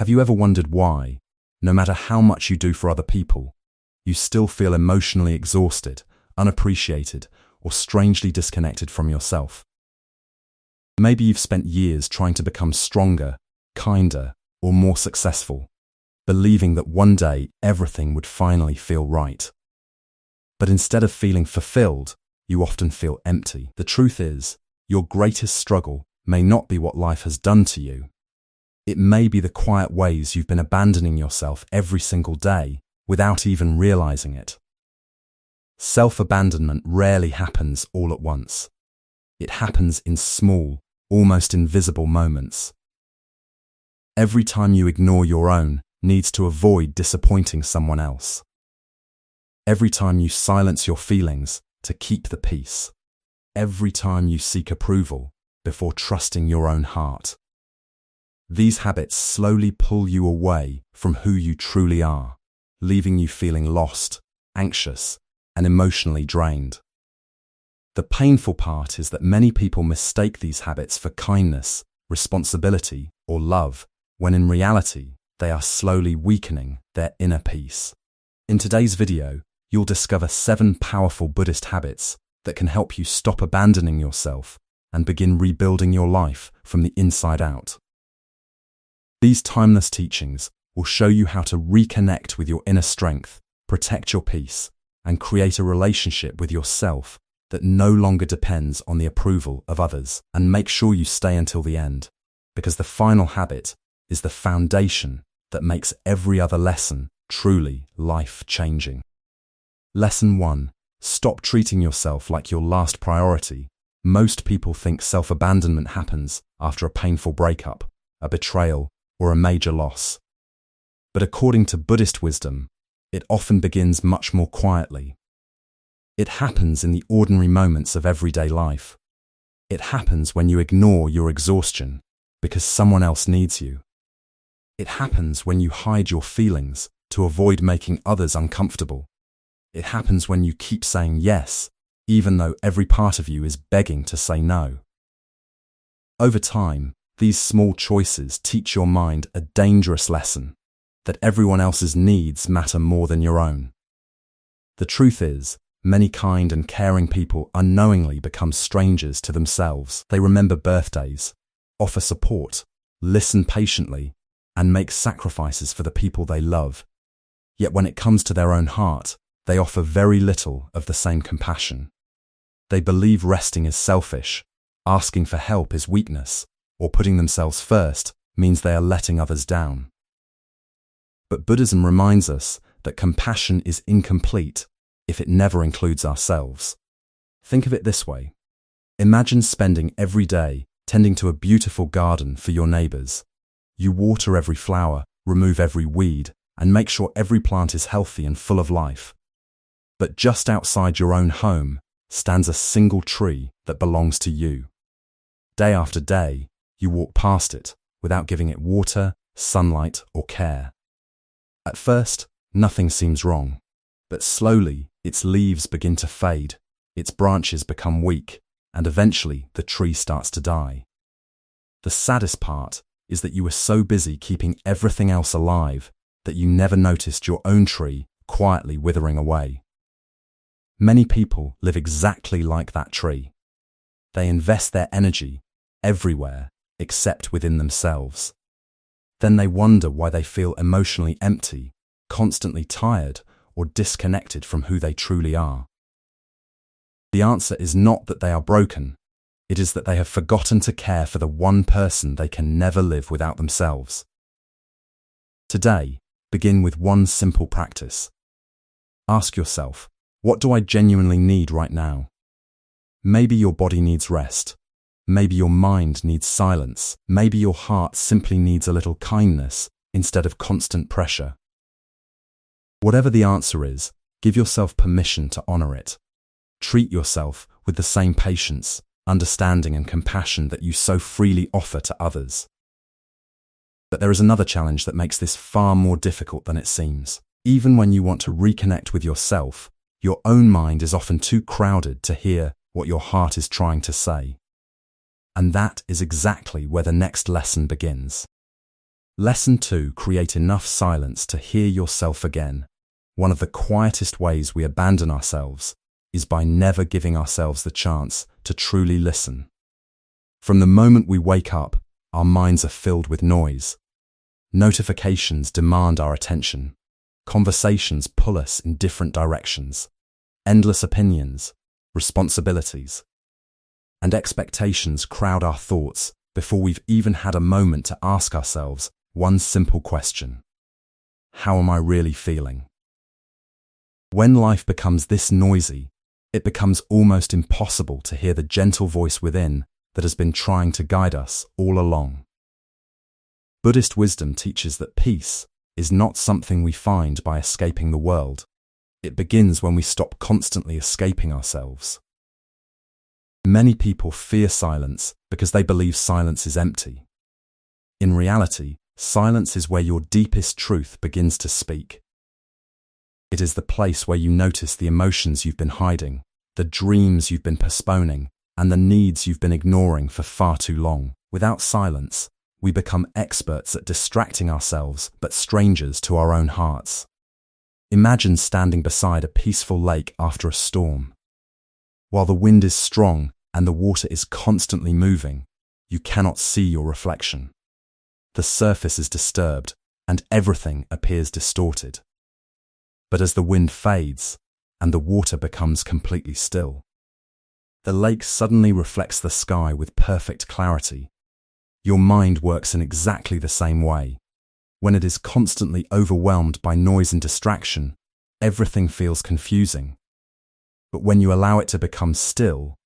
Have you ever wondered why, no matter how much you do for other people, you still feel emotionally exhausted, unappreciated, or strangely disconnected from yourself? Maybe you've spent years trying to become stronger, kinder, or more successful, believing that one day everything would finally feel right. But instead of feeling fulfilled, you often feel empty. The truth is, your greatest struggle may not be what life has done to you. It may be the quiet ways you've been abandoning yourself every single day without even realizing it. Self-abandonment rarely happens all at once. It happens in small, almost invisible moments. Every time you ignore your own needs to avoid disappointing someone else. Every time you silence your feelings to keep the peace. Every time you seek approval before trusting your own heart. These habits slowly pull you away from who you truly are, leaving you feeling lost, anxious, and emotionally drained. The painful part is that many people mistake these habits for kindness, responsibility, or love, when in reality, they are slowly weakening their inner peace. In today's video, you'll discover 7 powerful Buddhist habits that can help you stop abandoning yourself and begin rebuilding your life from the inside out. These timeless teachings will show you how to reconnect with your inner strength, protect your peace, and create a relationship with yourself that no longer depends on the approval of others. And make sure you stay until the end, because the final habit is the foundation that makes every other lesson truly life-changing. Lesson 1. Stop treating yourself like your last priority. Most people think self-abandonment happens after a painful breakup, a betrayal, or a major loss. But according to Buddhist wisdom, it often begins much more quietly. It happens in the ordinary moments of everyday life. It happens when you ignore your exhaustion because someone else needs you. It happens when you hide your feelings to avoid making others uncomfortable. It happens when you keep saying yes, even though every part of you is begging to say no. Over time, these small choices teach your mind a dangerous lesson, that everyone else's needs matter more than your own. The truth is, many kind and caring people unknowingly become strangers to themselves. They remember birthdays, offer support, listen patiently, and make sacrifices for the people they love. Yet when it comes to their own heart, they offer very little of the same compassion. They believe resting is selfish, asking for help is weakness, or putting themselves first means they are letting others down. But Buddhism reminds us that compassion is incomplete if it never includes ourselves. Think of it this way. Imagine spending every day tending to a beautiful garden for your neighbors. You water every flower, remove every weed, and make sure every plant is healthy and full of life. But just outside your own home stands a single tree that belongs to you. Day after day, you walk past it without giving it water, sunlight, or care. At first, nothing seems wrong, but slowly its leaves begin to fade, its branches become weak, and eventually the tree starts to die. The saddest part is that you were so busy keeping everything else alive that you never noticed your own tree quietly withering away. Many people live exactly like that tree. They invest their energy everywhere except within themselves. Then they wonder why they feel emotionally empty, constantly tired, or disconnected from who they truly are. The answer is not that they are broken. It is that they have forgotten to care for the one person they can never live without themselves. Today, begin with one simple practice. Ask yourself, what do I genuinely need right now? Maybe your body needs rest. Maybe your mind needs silence. Maybe your heart simply needs a little kindness instead of constant pressure. Whatever the answer is, give yourself permission to honor it. Treat yourself with the same patience, understanding, and compassion that you so freely offer to others. But there is another challenge that makes this far more difficult than it seems. Even when you want to reconnect with yourself, your own mind is often too crowded to hear what your heart is trying to say. And that is exactly where the next lesson begins. Lesson 2. Create enough silence to hear yourself again. One of the quietest ways we abandon ourselves is by never giving ourselves the chance to truly listen. From the moment we wake up, our minds are filled with noise. Notifications demand our attention. Conversations pull us in different directions. Endless opinions, responsibilities, and expectations crowd our thoughts before we've even had a moment to ask ourselves one simple question: how am I really feeling? When life becomes this noisy, it becomes almost impossible to hear the gentle voice within that has been trying to guide us all along. Buddhist wisdom teaches that peace is not something we find by escaping the world. It begins when we stop constantly escaping ourselves. Many people fear silence because they believe silence is empty. In reality, silence is where your deepest truth begins to speak. It is the place where you notice the emotions you've been hiding, the dreams you've been postponing, and the needs you've been ignoring for far too long. Without silence, we become experts at distracting ourselves, but strangers to our own hearts. Imagine standing beside a peaceful lake after a storm. While the wind is strong and the water is constantly moving, you cannot see your reflection. The surface is disturbed and everything appears distorted. But as the wind fades and the water becomes completely still, the lake suddenly reflects the sky with perfect clarity. Your mind works in exactly the same way. When it is constantly overwhelmed by noise and distraction, everything feels confusing. But when you allow it to become still,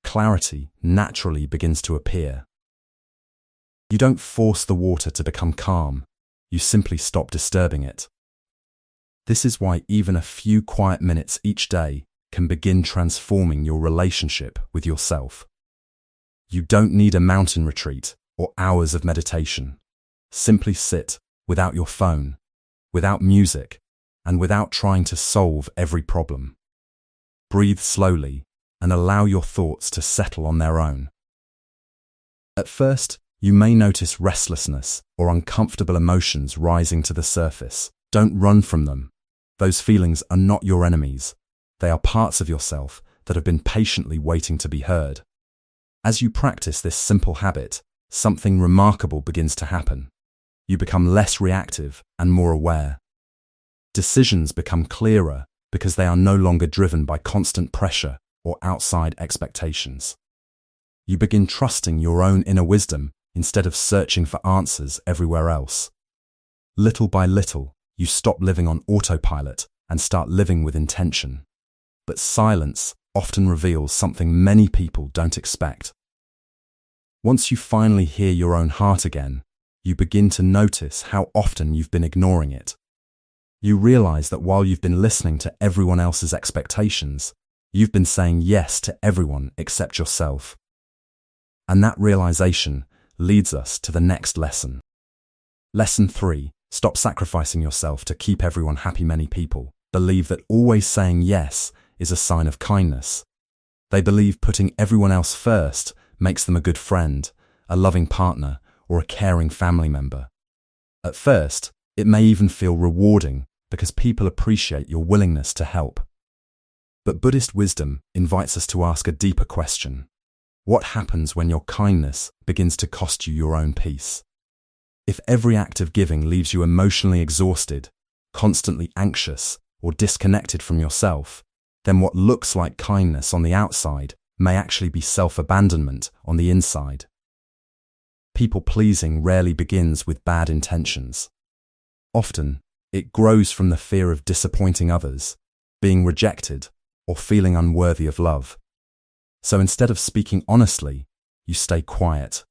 clarity naturally begins to appear. You don't force the water to become calm, you simply stop disturbing it. This is why even a few quiet minutes each day can begin transforming your relationship with yourself. You don't need a mountain retreat or hours of meditation. Simply sit without your phone, without music, and without trying to solve every problem. Breathe slowly and allow your thoughts to settle on their own. At first, you may notice restlessness or uncomfortable emotions rising to the surface. Don't run from them. Those feelings are not your enemies. They are parts of yourself that have been patiently waiting to be heard. As you practice this simple habit, something remarkable begins to happen. You become less reactive and more aware. Decisions become clearer because they are no longer driven by constant pressure or outside expectations. You begin trusting your own inner wisdom instead of searching for answers everywhere else. Little by little, you stop living on autopilot and start living with intention. But silence often reveals something many people don't expect. Once you finally hear your own heart again, you begin to notice how often you've been ignoring it. You realize that while you've been listening to everyone else's expectations, you've been saying yes to everyone except yourself. And that realization leads us to the next lesson. Lesson 3. Stop sacrificing yourself to keep everyone happy. Many people believe that always saying yes is a sign of kindness. They believe putting everyone else first makes them a good friend, a loving partner, or a caring family member. At first, it may even feel rewarding because people appreciate your willingness to help. But Buddhist wisdom invites us to ask a deeper question. What happens when your kindness begins to cost you your own peace? If every act of giving leaves you emotionally exhausted, constantly anxious, or disconnected from yourself, then what looks like kindness on the outside may actually be self-abandonment on the inside. People-pleasing rarely begins with bad intentions. Often, it grows from the fear of disappointing others, being rejected, or feeling unworthy of love. So instead of speaking honestly, you stay quiet.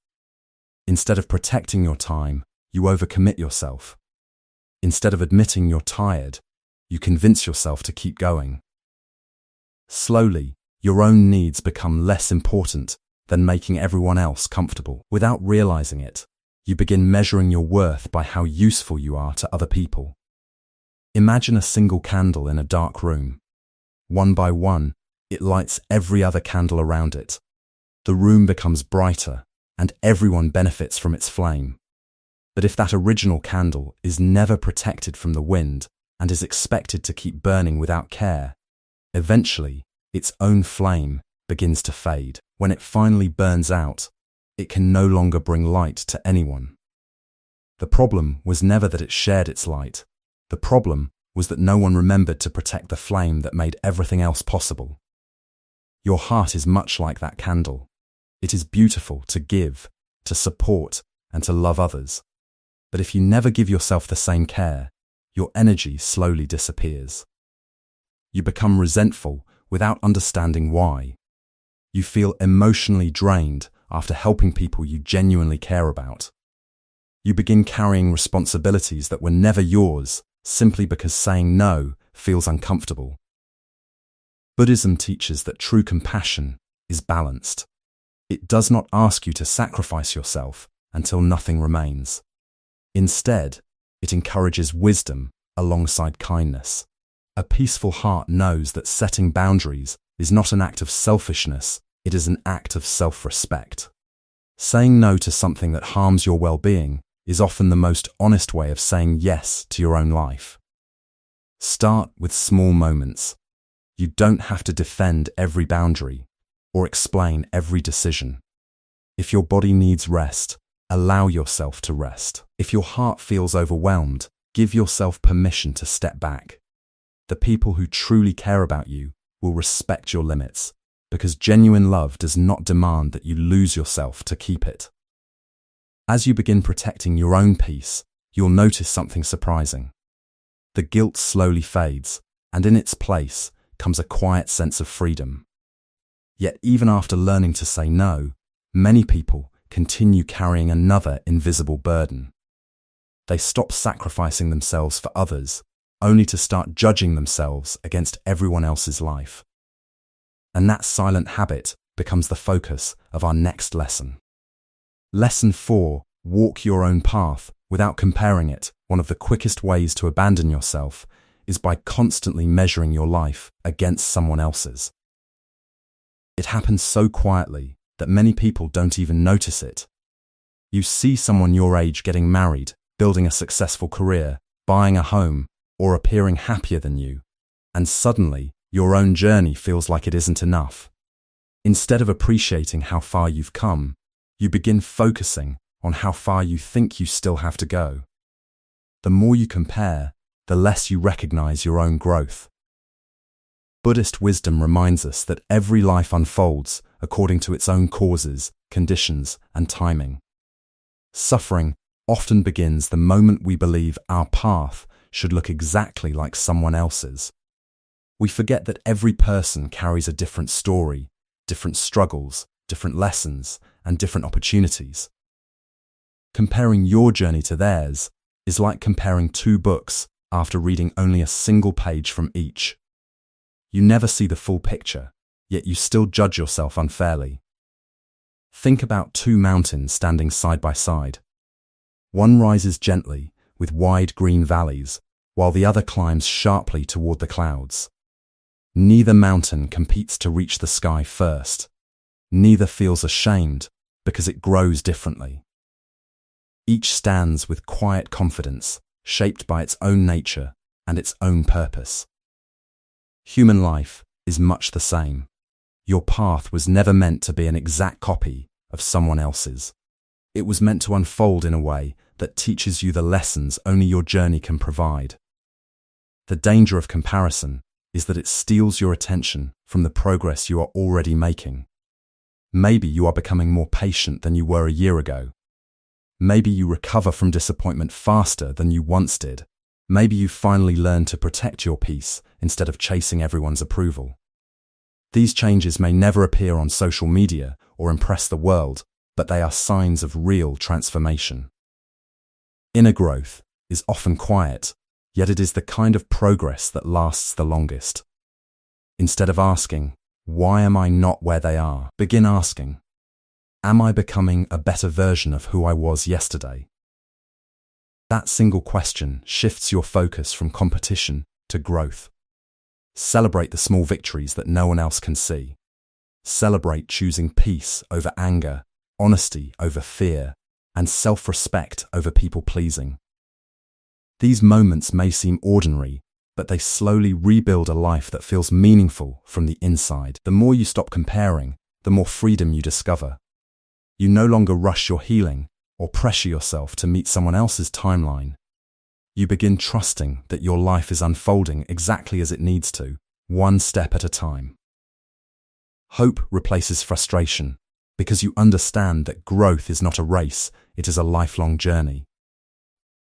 Instead of protecting your time, you overcommit yourself. Instead of admitting you're tired, you convince yourself to keep going. Slowly, your own needs become less important than making everyone else comfortable. Without realizing it, you begin measuring your worth by how useful you are to other people. Imagine a single candle in a dark room. One by one, it lights every other candle around it. The room becomes brighter, and everyone benefits from its flame. But if that original candle is never protected from the wind and is expected to keep burning without care, eventually its own flame begins to fade. When it finally burns out, it can no longer bring light to anyone. The problem was never that it shared its light. The problem was that no one remembered to protect the flame that made everything else possible. Your heart is much like that candle. It is beautiful to give, to support, and to love others. But if you never give yourself the same care, your energy slowly disappears. You become resentful without understanding why. You feel emotionally drained after helping people you genuinely care about. You begin carrying responsibilities that were never yours simply because saying no feels uncomfortable. Buddhism teaches that true compassion is balanced. It does not ask you to sacrifice yourself until nothing remains. Instead, it encourages wisdom alongside kindness. A peaceful heart knows that setting boundaries is not an act of selfishness, it is an act of self-respect. Saying no to something that harms your well-being is often the most honest way of saying yes to your own life. Start with small moments. You don't have to defend every boundary or explain every decision. If your body needs rest, allow yourself to rest. If your heart feels overwhelmed, give yourself permission to step back. The people who truly care about you will respect your limits, because genuine love does not demand that you lose yourself to keep it. As you begin protecting your own peace, you'll notice something surprising. The guilt slowly fades, and in its place comes a quiet sense of freedom. Yet even after learning to say no, many people continue carrying another invisible burden. They stop sacrificing themselves for others, only to start judging themselves against everyone else's life. And that silent habit becomes the focus of our next lesson. Lesson 4, walk your own path without comparing it. One of the quickest ways to abandon yourself is by constantly measuring your life against someone else's. It happens so quietly that many people don't even notice it. You see someone your age getting married, building a successful career, buying a home, or appearing happier than you, and suddenly your own journey feels like it isn't enough. Instead of appreciating how far you've come, you begin focusing on how far you think you still have to go. The more you compare, the less you recognize your own growth. Buddhist wisdom reminds us that every life unfolds according to its own causes, conditions, and timing. Suffering often begins the moment we believe our path should look exactly like someone else's. We forget that every person carries a different story, different struggles, different lessons, and different opportunities. Comparing your journey to theirs is like comparing two books after reading only a single page from each. You never see the full picture, yet you still judge yourself unfairly. Think about two mountains standing side by side. One rises gently, with wide green valleys, while the other climbs sharply toward the clouds. Neither mountain competes to reach the sky first. Neither feels ashamed because it grows differently. Each stands with quiet confidence, shaped by its own nature and its own purpose. Human life is much the same. Your path was never meant to be an exact copy of someone else's. It was meant to unfold in a way that teaches you the lessons only your journey can provide. The danger of comparison is that it steals your attention from the progress you are already making. Maybe you are becoming more patient than you were a year ago. Maybe you recover from disappointment faster than you once did. Maybe you finally learn to protect your peace instead of chasing everyone's approval. These changes may never appear on social media or impress the world, but they are signs of real transformation. Inner growth is often quiet, yet it is the kind of progress that lasts the longest. Instead of asking, "Why am I not where they are?" begin asking, "Am I becoming a better version of who I was yesterday?" That single question shifts your focus from competition to growth. Celebrate the small victories that no one else can see. Celebrate choosing peace over anger, honesty over fear, and self-respect over people-pleasing. These moments may seem ordinary, but they slowly rebuild a life that feels meaningful from the inside. The more you stop comparing, the more freedom you discover. You no longer rush your healing or pressure yourself to meet someone else's timeline. You begin trusting that your life is unfolding exactly as it needs to, one step at a time. Hope replaces frustration because you understand that growth is not a race, it is a lifelong journey.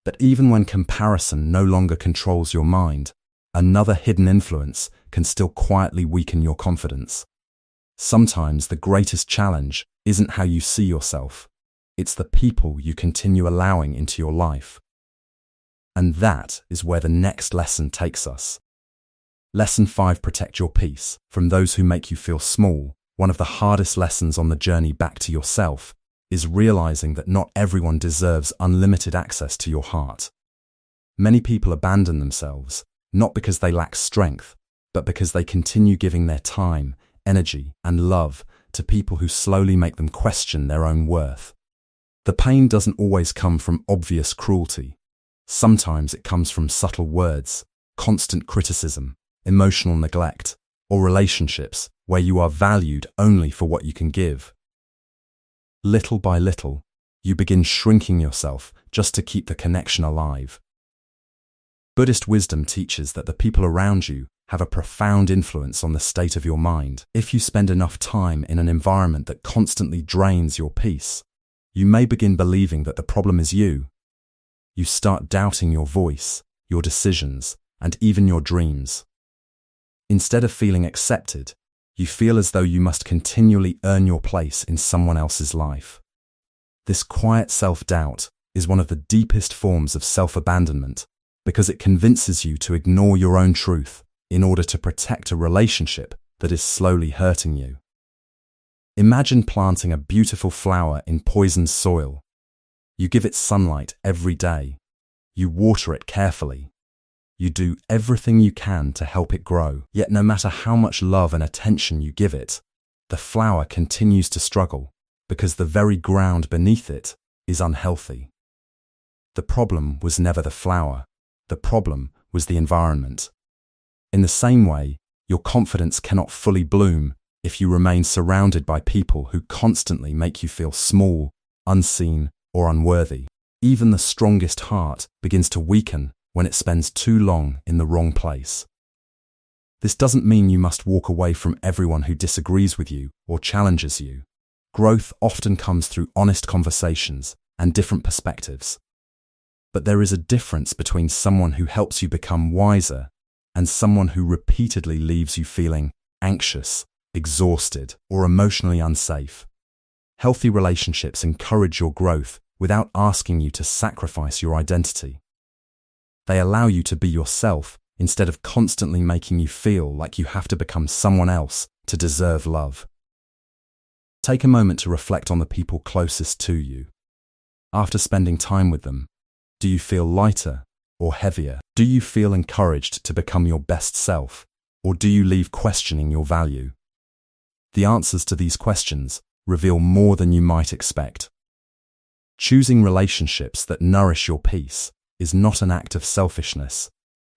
But even when comparison no longer controls your mind, another hidden influence can still quietly weaken your confidence. Sometimes the greatest challenge isn't how you see yourself, it's the people you continue allowing into your life. And that is where the next lesson takes us. Lesson 5: Protect your peace from those who make you feel small. One of the hardest lessons on the journey back to yourself is realizing that not everyone deserves unlimited access to your heart. Many people abandon themselves, not because they lack strength, but because they continue giving their time, energy, and love to people who slowly make them question their own worth. The pain doesn't always come from obvious cruelty. Sometimes it comes from subtle words, constant criticism, emotional neglect, or relationships where you are valued only for what you can give. Little by little, you begin shrinking yourself just to keep the connection alive. Buddhist wisdom teaches that the people around you have a profound influence on the state of your mind. If you spend enough time in an environment that constantly drains your peace, you may begin believing that the problem is you. You start doubting your voice, your decisions, and even your dreams. Instead of feeling accepted, you feel as though you must continually earn your place in someone else's life. This quiet self-doubt is one of the deepest forms of self-abandonment because it convinces you to ignore your own truth in order to protect a relationship that is slowly hurting you. Imagine planting a beautiful flower in poisoned soil. You give it sunlight every day. You water it carefully. You do everything you can to help it grow. Yet no matter how much love and attention you give it, the flower continues to struggle because the very ground beneath it is unhealthy. The problem was never the flower. The problem was the environment. In the same way, your confidence cannot fully bloom if you remain surrounded by people who constantly make you feel small, unseen, or unworthy. Even the strongest heart begins to weaken when it spends too long in the wrong place. This doesn't mean you must walk away from everyone who disagrees with you or challenges you. Growth often comes through honest conversations and different perspectives. But there is a difference between someone who helps you become wiser and someone who repeatedly leaves you feeling anxious, exhausted, or emotionally unsafe. Healthy relationships encourage your growth without asking you to sacrifice your identity. They allow you to be yourself instead of constantly making you feel like you have to become someone else to deserve love. Take a moment to reflect on the people closest to you. After spending time with them, do you feel lighter or heavier? Do you feel encouraged to become your best self, or do you leave questioning your value? The answers to these questions reveal more than you might expect. Choosing relationships that nourish your peace is not an act of selfishness,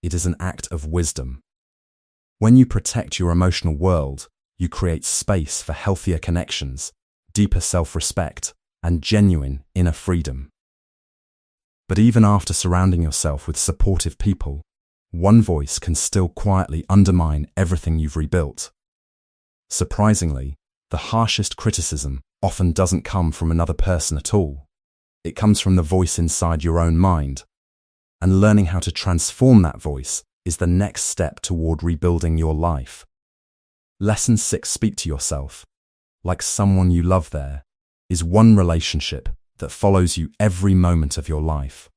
it is an act of wisdom. When you protect your emotional world, you create space for healthier connections, deeper self-respect, and genuine inner freedom. But even after surrounding yourself with supportive people, one voice can still quietly undermine everything you've rebuilt. Surprisingly, the harshest criticism often doesn't come from another person at all. It comes from the voice inside your own mind. And learning how to transform that voice is the next step toward rebuilding your life. Lesson 6: Speak to yourself. Like someone you love, there is one relationship that follows you every moment of your life.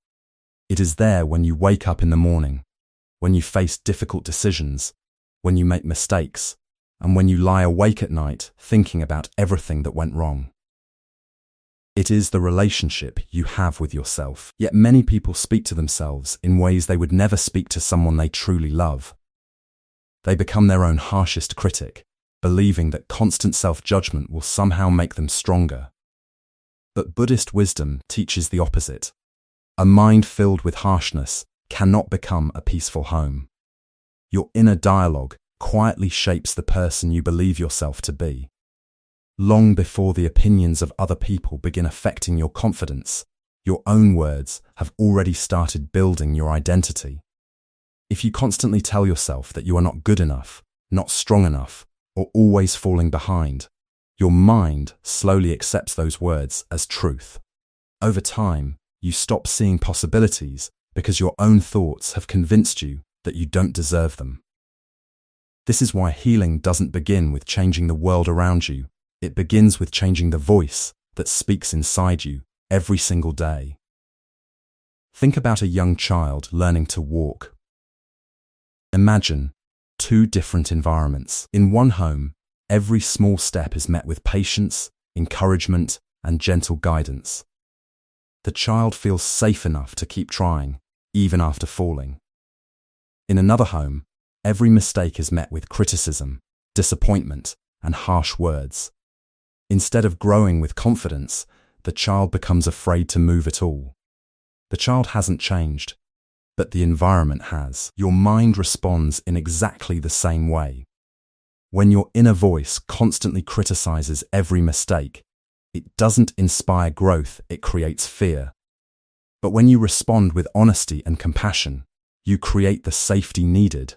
It is there when you wake up in the morning, when you face difficult decisions, when you make mistakes, and when you lie awake at night thinking about everything that went wrong. It is the relationship you have with yourself. Yet many people speak to themselves in ways they would never speak to someone they truly love. They become their own harshest critic, believing that constant self-judgment will somehow make them stronger. But Buddhist wisdom teaches the opposite. A mind filled with harshness cannot become a peaceful home. Your inner dialogue quietly shapes the person you believe yourself to be. Long before the opinions of other people begin affecting your confidence, your own words have already started building your identity. If you constantly tell yourself that you are not good enough, not strong enough, or always falling behind, your mind slowly accepts those words as truth. Over time, you stop seeing possibilities because your own thoughts have convinced you that you don't deserve them. This is why healing doesn't begin with changing the world around you. It begins with changing the voice that speaks inside you every single day. Think about a young child learning to walk. Imagine two different environments. In one home, every small step is met with patience, encouragement, and gentle guidance. The child feels safe enough to keep trying, even after falling. In another home, every mistake is met with criticism, disappointment, and harsh words. Instead of growing with confidence, the child becomes afraid to move at all. The child hasn't changed, but the environment has. Your mind responds in exactly the same way. When your inner voice constantly criticizes every mistake, it doesn't inspire growth, it creates fear. But when you respond with honesty and compassion, you create the safety needed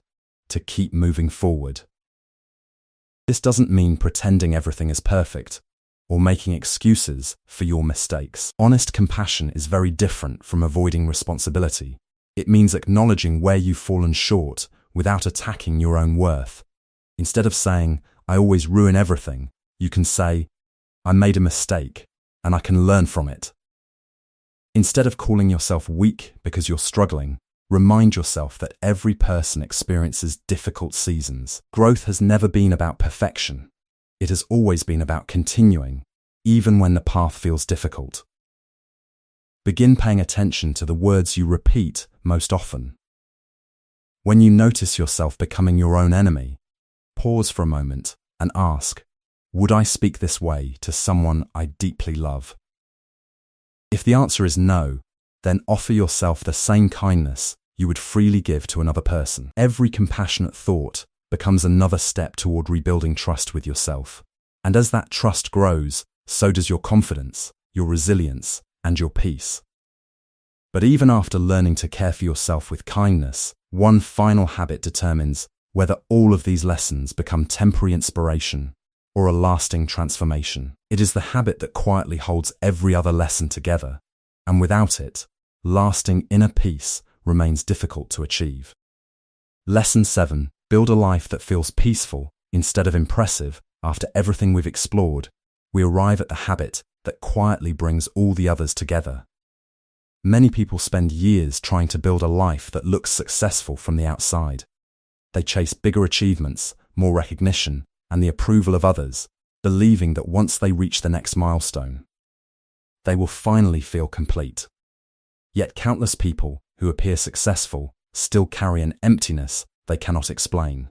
to keep moving forward. This doesn't mean pretending everything is perfect or making excuses for your mistakes. Honest compassion is very different from avoiding responsibility. It means acknowledging where you've fallen short without attacking your own worth. Instead of saying, "I always ruin everything," you can say, "I made a mistake and I can learn from it." Instead of calling yourself weak because you're struggling, remind yourself that every person experiences difficult seasons. Growth has never been about perfection. It has always been about continuing, even when the path feels difficult. Begin paying attention to the words you repeat most often. When you notice yourself becoming your own enemy, pause for a moment and ask, "Would I speak this way to someone I deeply love?" If the answer is no, then offer yourself the same kindness you would freely give to another person. Every compassionate thought becomes another step toward rebuilding trust with yourself. And as that trust grows, so does your confidence, your resilience, and your peace. But even after learning to care for yourself with kindness, one final habit determines whether all of these lessons become temporary inspiration or a lasting transformation. It is the habit that quietly holds every other lesson together, and without it, lasting inner peace remains difficult to achieve. Lesson 7. Build a life that feels peaceful instead of impressive. After everything we've explored, we arrive at the habit that quietly brings all the others together. Many people spend years trying to build a life that looks successful from the outside. They chase bigger achievements, more recognition, and the approval of others, believing that once they reach the next milestone, they will finally feel complete. Yet countless people who appear successful still carry an emptiness they cannot explain.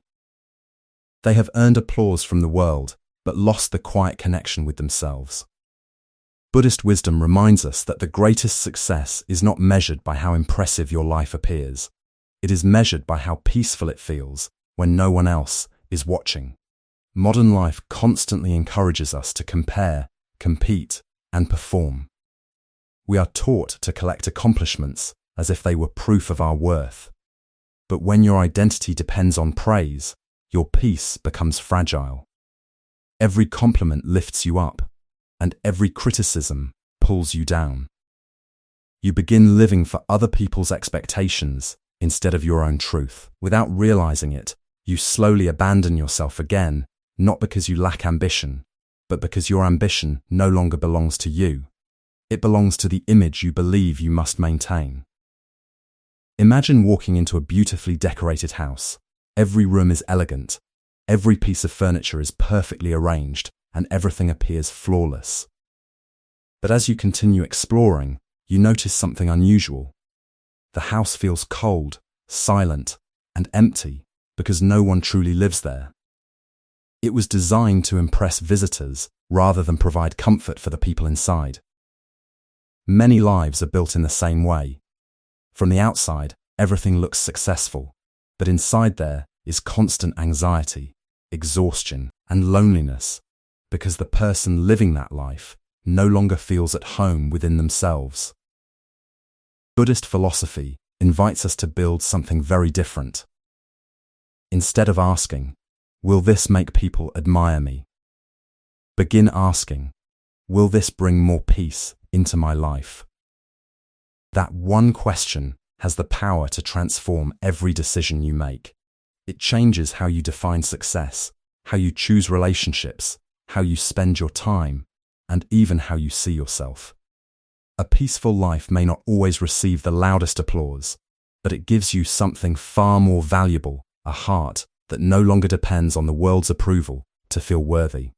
They have earned applause from the world, but lost the quiet connection with themselves. Buddhist wisdom reminds us that the greatest success is not measured by how impressive your life appears. It is measured by how peaceful it feels when no one else is watching. Modern life constantly encourages us to compare, compete, and perform. We are taught to collect accomplishments as if they were proof of our worth. But when your identity depends on praise, your peace becomes fragile. Every compliment lifts you up, and every criticism pulls you down. You begin living for other people's expectations instead of your own truth. Without realizing it, you slowly abandon yourself again, not because you lack ambition, but because your ambition no longer belongs to you. It belongs to the image you believe you must maintain. Imagine walking into a beautifully decorated house. Every room is elegant, every piece of furniture is perfectly arranged, and everything appears flawless. But as you continue exploring, you notice something unusual. The house feels cold, silent, and empty because no one truly lives there. It was designed to impress visitors rather than provide comfort for the people inside. Many lives are built in the same way. From the outside, everything looks successful, but inside there is constant anxiety, exhaustion, and loneliness, because the person living that life no longer feels at home within themselves. Buddhist philosophy invites us to build something very different. Instead of asking, "Will this make people admire me?" begin asking, "Will this bring more peace into my life?" That one question has the power to transform every decision you make. It changes how you define success, how you choose relationships, how you spend your time, and even how you see yourself. A peaceful life may not always receive the loudest applause, but it gives you something far more valuable, a heart that no longer depends on the world's approval to feel worthy.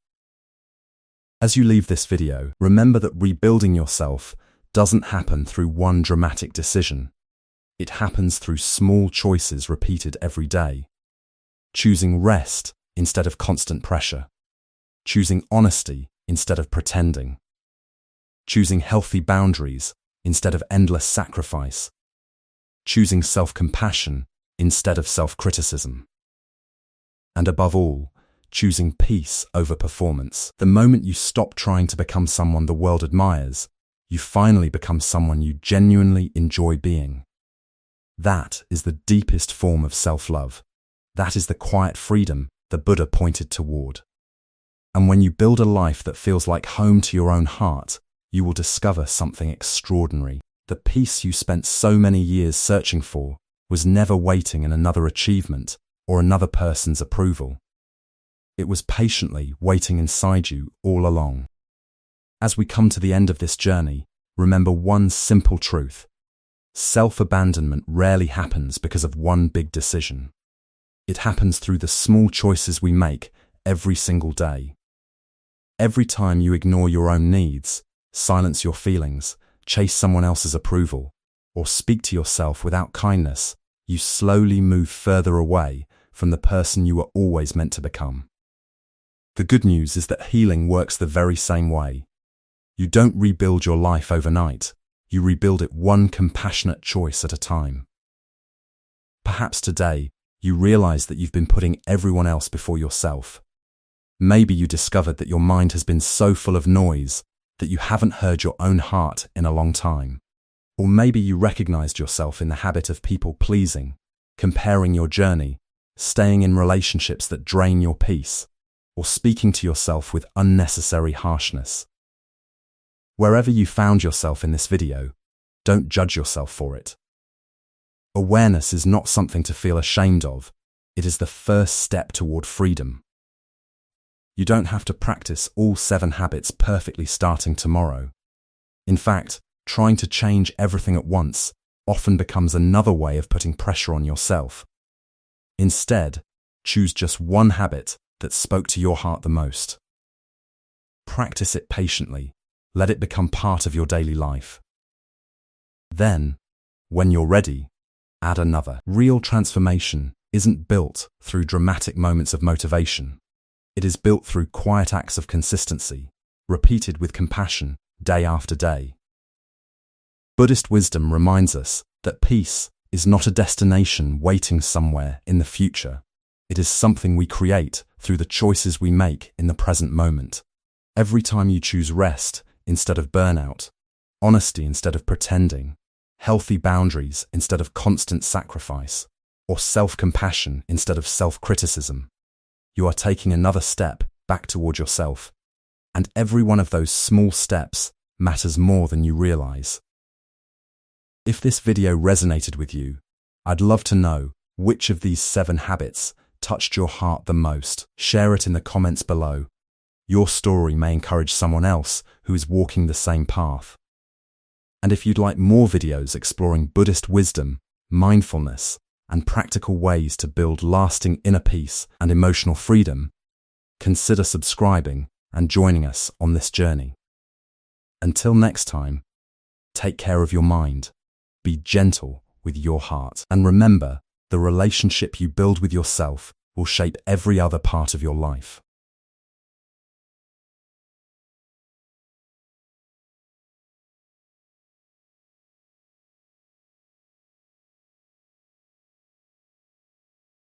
As you leave this video, remember that rebuilding yourself doesn't happen through one dramatic decision. It happens through small choices repeated every day. Choosing rest instead of constant pressure. Choosing honesty instead of pretending. Choosing healthy boundaries instead of endless sacrifice. Choosing self-compassion instead of self-criticism. And above all, choosing peace over performance. The moment you stop trying to become someone the world admires, you finally become someone you genuinely enjoy being. That is the deepest form of self-love. That is the quiet freedom the Buddha pointed toward. And when you build a life that feels like home to your own heart, you will discover something extraordinary. The peace you spent so many years searching for was never waiting in another achievement or another person's approval. It was patiently waiting inside you all along. As we come to the end of this journey, remember one simple truth. Self-abandonment rarely happens because of one big decision. It happens through the small choices we make every single day. Every time you ignore your own needs, silence your feelings, chase someone else's approval, or speak to yourself without kindness, you slowly move further away from the person you were always meant to become. The good news is that healing works the very same way. You don't rebuild your life overnight. You rebuild it one compassionate choice at a time. Perhaps today, you realize that you've been putting everyone else before yourself. Maybe you discovered that your mind has been so full of noise that you haven't heard your own heart in a long time. Or maybe you recognized yourself in the habit of people-pleasing, comparing your journey, staying in relationships that drain your peace, or speaking to yourself with unnecessary harshness. Wherever you found yourself in this video, don't judge yourself for it. Awareness is not something to feel ashamed of. It is the first step toward freedom. You don't have to practice all 7 habits perfectly starting tomorrow. In fact, trying to change everything at once often becomes another way of putting pressure on yourself. Instead, choose just one habit that spoke to your heart the most. Practice it patiently. Let it become part of your daily life. Then, when you're ready, add another. Real transformation isn't built through dramatic moments of motivation. It is built through quiet acts of consistency, repeated with compassion day after day. Buddhist wisdom reminds us that peace is not a destination waiting somewhere in the future. It is something we create through the choices we make in the present moment. Every time you choose rest instead of burnout, honesty instead of pretending, healthy boundaries instead of constant sacrifice, or self-compassion instead of self-criticism, you are taking another step back toward yourself. And every one of those small steps matters more than you realize. If this video resonated with you, I'd love to know which of these 7 habits touched your heart the most. Share it in the comments below. Your story may encourage someone else who is walking the same path. And if you'd like more videos exploring Buddhist wisdom, mindfulness, and practical ways to build lasting inner peace and emotional freedom, consider subscribing and joining us on this journey. Until next time, take care of your mind, be gentle with your heart, and remember, the relationship you build with yourself will shape every other part of your life.